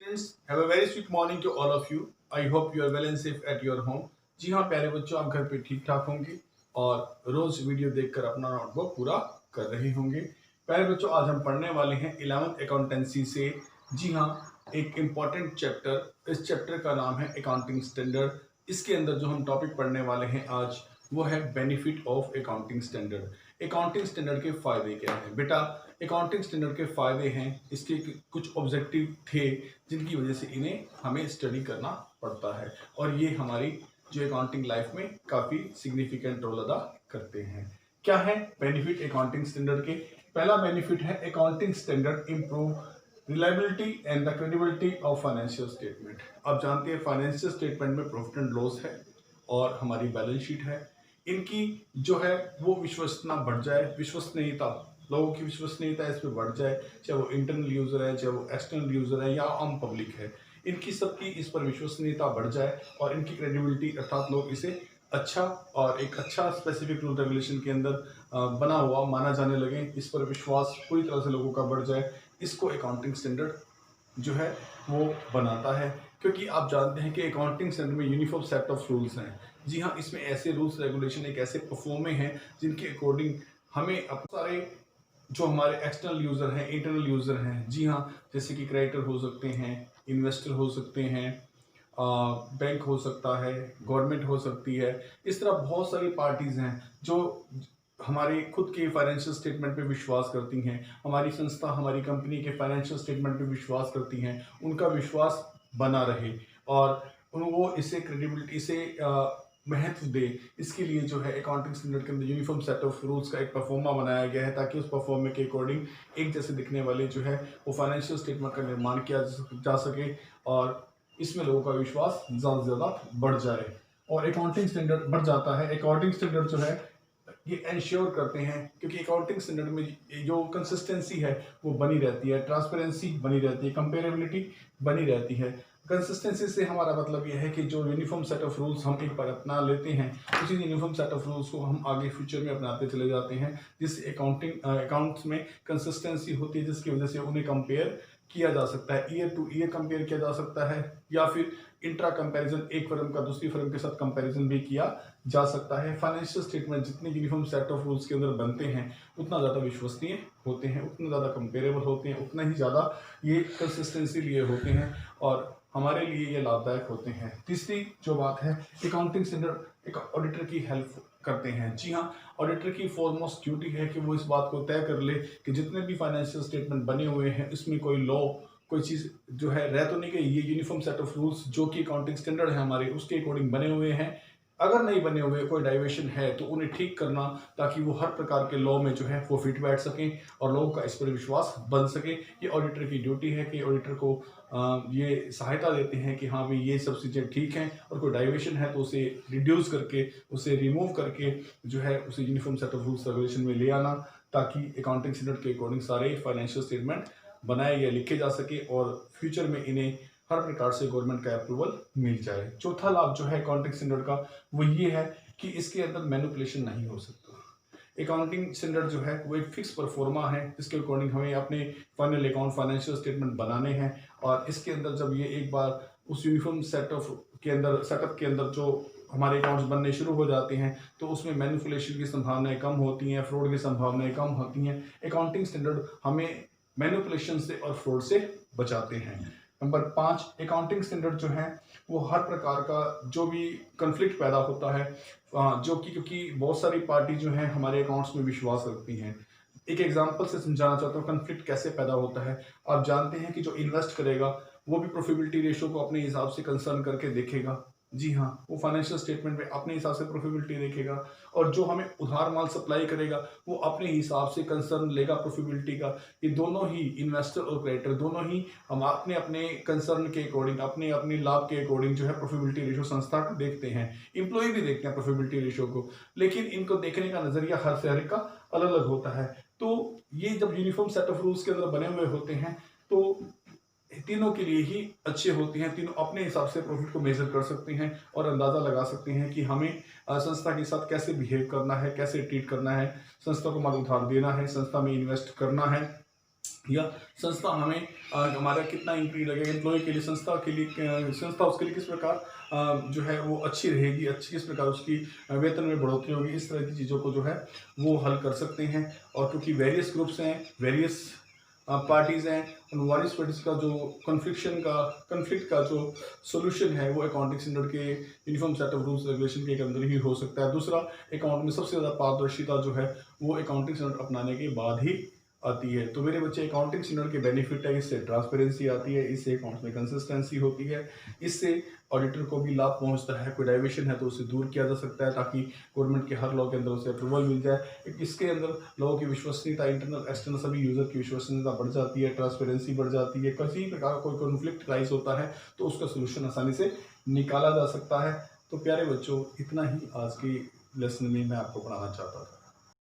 Friends, have a very sweet morning to all of you. I hope you are well and safe at your home. जी हाँ प्यारे बच्चों, आप घर पे ठीक ठाक होंगे और रोज वीडियो देखकर अपना नोटबुक पूरा कर रहे होंगे। प्यारे बच्चों, आज हम पढ़ने वाले हैं 11th अकाउंटेंसी से। जी हाँ, एक इम्पॉर्टेंट चैप्टर। इस चैप्टर का नाम है अकाउंटिंग स्टैंडर्ड। इसके अंदर जो हम टॉपिक पढ़ने वाले हैं आज, वो है benefit of accounting standard. Accounting standard के फायदे क्या हैं बेटा? अकाउंटिंग स्टैंडर्ड के फायदे हैं, इसके कुछ ऑब्जेक्टिव थे जिनकी वजह से इन्हें हमें स्टडी करना पड़ता है और ये हमारी जो अकाउंटिंग लाइफ में काफ़ी सिग्निफिकेंट रोल अदा करते हैं। क्या है बेनिफिट अकाउंटिंग स्टैंडर्ड के? पहला बेनिफिट है accounting standard improve reliability and the credibility of financial statement. आप जानते हैं फाइनेंशियल स्टेटमेंट में प्रॉफिट एंड लॉस है और हमारी बैलेंस शीट है। इनकी जो है वो विश्वसनीयता बढ़ जाए, विश्वसनीयता, लोगों की विश्वसनीयता इस पर बढ़ जाए, चाहे वो इंटरनल यूज़र है, चाहे वो एक्सटर्नल यूज़र है या आम पब्लिक है, इनकी सबकी इस पर विश्वसनीयता बढ़ जाए और इनकी क्रेडिबिलिटी, अर्थात लोग इसे अच्छा और एक अच्छा स्पेसिफिक रूल रेगुलेशन के अंदर बना हुआ माना जाने लगे, इस पर विश्वास पूरी तरह से लोगों का बढ़ जाए, इसको अकाउंटिंग स्टैंडर्ड जो है वो बनाता है। क्योंकि आप जानते हैं कि अकाउंटिंग स्टैंडर्ड में यूनिफॉर्म सेट ऑफ रूल्स हैं। जी हाँ, इसमें ऐसे रूल्स रेगुलेशन, एक ऐसे परफॉर्मे हैं जिनके अकॉर्डिंग हमें अपने सारे जो हमारे एक्सटर्नल यूज़र हैं, इंटरनल यूज़र हैं, जी हाँ, जैसे कि क्रेडिटर हो सकते हैं, इन्वेस्टर हो सकते हैं, बैंक हो सकता है, गवर्नमेंट हो सकती है, इस तरह बहुत सारी पार्टीज़ हैं जो हमारे खुद के फाइनेंशियल स्टेटमेंट पे विश्वास करती हैं, हमारी संस्था, हमारी कंपनी के फाइनेंशियल स्टेटमेंट पे विश्वास करती हैं, उनका विश्वास बना रहे और वो इसे क्रेडिबिलिटी से महत्व दे। इसके लिए जो है अकाउंटिंग स्टैंडर्ड के अंदर यूनिफॉर्म सेट ऑफ रूल्स का एक परफॉर्मा बनाया गया है ताकि उस परफॉर्मे के अकॉर्डिंग एक जैसे दिखने वाले जो है वो फाइनेंशियल स्टेटमेंट का निर्माण किया जा सके और इसमें लोगों का विश्वास ज़्यादा से ज़्यादा बढ़ जाए और अकाउंटिंग स्टैंडर्ड बढ़ जाता है। अकाउंटिंग स्टैंडर्ड जो है ये इंश्योर करते हैं, क्योंकि अकाउंटिंग स्टैंडर्ड में जो कंसिस्टेंसी है वो बनी रहती है, ट्रांसपेरेंसी बनी रहती है, कंपेरेबिलिटी बनी रहती है। कंसिस्टेंसी से हमारा मतलब यह है कि जो यूनिफॉर्म सेट ऑफ रूल्स हम एक बार अपना लेते हैं, उसी यूनिफॉर्म सेट ऑफ रूल्स को हम आगे फ्यूचर में अपनाते चले जाते हैं, जिससे अकाउंट्स में कंसिस्टेंसी होती है, जिसकी वजह से उन्हें कंपेयर किया जा सकता है, ईयर टू ईयर कंपेयर किया जा सकता है या फिर इंट्रा कंपैरिजन, एक फर्म का दूसरी फर्म के साथ कंपैरिजन भी किया जा सकता है। फाइनेंशियल स्टेटमेंट जितने यूनिफॉर्म सेट ऑफ रूल्स के अंदर बनते हैं उतना ज़्यादा विश्वसनीय होते हैं, उतना ज़्यादा कंपेरेबल होते हैं, उतना ही ज़्यादा ये कंसिस्टेंसी लिए होते हैं और हमारे लिए ये लाभदायक होते हैं। तीसरी जो बात है, अकाउंटिंग स्टैंडर्ड एक ऑडिटर की हेल्प करते हैं। जी हाँ, ऑडिटर की फॉरमोस्ट ड्यूटी है कि वो इस बात को तय कर ले कि जितने भी फाइनेंशियल स्टेटमेंट बने हुए हैं इसमें कोई लॉ, कोई चीज़ जो है रह तो नहीं गई। ये यूनिफॉर्म सेट ऑफ रूल्स जो कि अकाउंटिंग स्टैंडर्ड है हमारे, उसके अकॉर्डिंग बने हुए हैं। अगर नहीं बने हुए, कोई डाइवेशन है तो उन्हें ठीक करना ताकि वो हर प्रकार के लॉ में जो है वो फिट बैठ सकें और लोगों का इस पर विश्वास बन सके। ये ऑडिटर की ड्यूटी है कि ऑडिटर को ये सहायता देते हैं कि हाँ भाई ये सब चीज़ें ठीक हैं और कोई डाइवेशन है तो उसे रिड्यूस करके, उसे रिमूव करके जो है उसे uniform set of rules regulation में ले आना, ताकि अकाउंटिंग स्टैंडर्ड के अकॉर्डिंग सारे फाइनेंशियल स्टेटमेंट बनाए या लिखे जा सके और फ्यूचर में इन्हें हर प्रकार से गवर्नमेंट का अप्रूवल मिल जाए। चौथा लाभ जो है अकाउंटिंग स्टैंडर्ड का वो ये है कि इसके अंदर मैनिपुलेशन नहीं हो सकता। अकाउंटिंग स्टैंडर्ड जो है वो एक फिक्स परफॉर्मा है जिसके अकॉर्डिंग हमें अपने फाइनल अकाउंट, फाइनेंशियल स्टेटमेंट बनाने हैं और इसके अंदर जब ये एक बार उस यूनिफॉर्म सेटअप के अंदर जो हमारे अकाउंट्स बनने शुरू हो जाते हैं तो उसमें मैनिपुलेशन की संभावनाएं कम होती हैं, फ्रॉड की संभावनाएं कम होती हैं। अकाउंटिंग स्टैंडर्ड हमें मैनिपुलेशन से और फ्रॉड से बचाते हैं। नंबर 5, अकाउंटिंग स्टैंडर्ड जो है वो हर प्रकार का जो भी कन्फ्लिक्ट पैदा होता है, जो कि क्योंकि बहुत सारी पार्टी जो है हमारे अकाउंट्स में विश्वास रखती हैं। एक एग्जांपल से समझाना चाहता हूँ कन्फ्लिक्ट कैसे पैदा होता है। आप जानते हैं कि जो इन्वेस्ट करेगा वो भी प्रॉफिटेबिलिटी रेशियो को अपने हिसाब से कंसर्न करके देखेगा। जी हाँ, वो फाइनेंशियल स्टेटमेंट में अपने हिसाब से प्रॉफिटेबिलिटी देखेगा और जो हमें उधार माल सप्लाई करेगा वो अपने हिसाब से कंसर्न लेगा प्रॉफिटेबिलिटी का। ये दोनों ही इन्वेस्टर और क्रेडिटर दोनों ही हम अपने अपने कंसर्न के अकॉर्डिंग, अपने अपने लाभ के अकॉर्डिंग जो है प्रॉफिटेबिलिटी रेशियो संस्था को देखते हैं, एम्प्लॉय भी देखते हैं प्रॉफिटेबिलिटी रेशियो को, लेकिन इनको देखने का नजरिया हर से हर एक का अलग अलग होता है। तो ये जब यूनिफॉर्म सेट ऑफ रूल्स के अंदर बने हुए होते हैं तो तीनों के लिए ही अच्छे होते हैं, तीनों अपने हिसाब से प्रॉफिट को मेजर कर सकते हैं और अंदाज़ा लगा सकते हैं कि हमें संस्था के साथ कैसे बिहेव करना है, कैसे ट्रीट करना है, संस्था को माल उधार देना है, संस्था में इन्वेस्ट करना है या संस्था हमें हमारा कितना इंक्रीज लगेगा एम्प्लॉय के लिए, संस्था के लिए, संस्था उसके लिए किस प्रकार जो है वो अच्छी रहेगी, अच्छी किस प्रकार उसकी वेतन में बढ़ोतरी होगी, इस तरह की चीज़ों को जो है वो हल कर सकते हैं। और क्योंकि वेरियस ग्रुप्स हैं, वेरियस पार्टीज़ हैं, उन वारिस पार्टीज का जो कन्फ्लिक्ट का जो सोल्यूशन है वो अकाउंटिंग स्टैंडर्ड के uniform set of rules regulation के अंदर ही हो सकता है। दूसरा, अकाउंट में सबसे ज़्यादा पारदर्शिता जो है वो अकाउंटिंग स्टैंडर्ड अपनाने के बाद ही आती है। तो मेरे बच्चे, अकाउंटिंग स्टैंडर्ड के बेनिफिट है, इससे ट्रांसपेरेंसी आती है, इससे अकाउंट्स में कंसिस्टेंसी होती है, इससे ऑडिटर को भी लाभ पहुंचता है। कोई डाइवेशन है तो उसे दूर किया जा सकता है ताकि गवर्नमेंट के हर लॉ के अंदर उसे अप्रूवल मिल जाए। इसके अंदर लोगों की विश्वसनीयता, इंटरनल एक्सटर्नल सभी यूजर की विश्वसनीयता बढ़ जाती है, ट्रांसपेरेंसी बढ़ जाती है। किसी प्रकार का कोई कॉन्फ्लिक्ट राइज होता है तो उसका सोल्यूशन आसानी से निकाला जा सकता है। तो प्यारे बच्चों, इतना ही आज की लेसन में मैं आपको पढ़ाना चाहता था।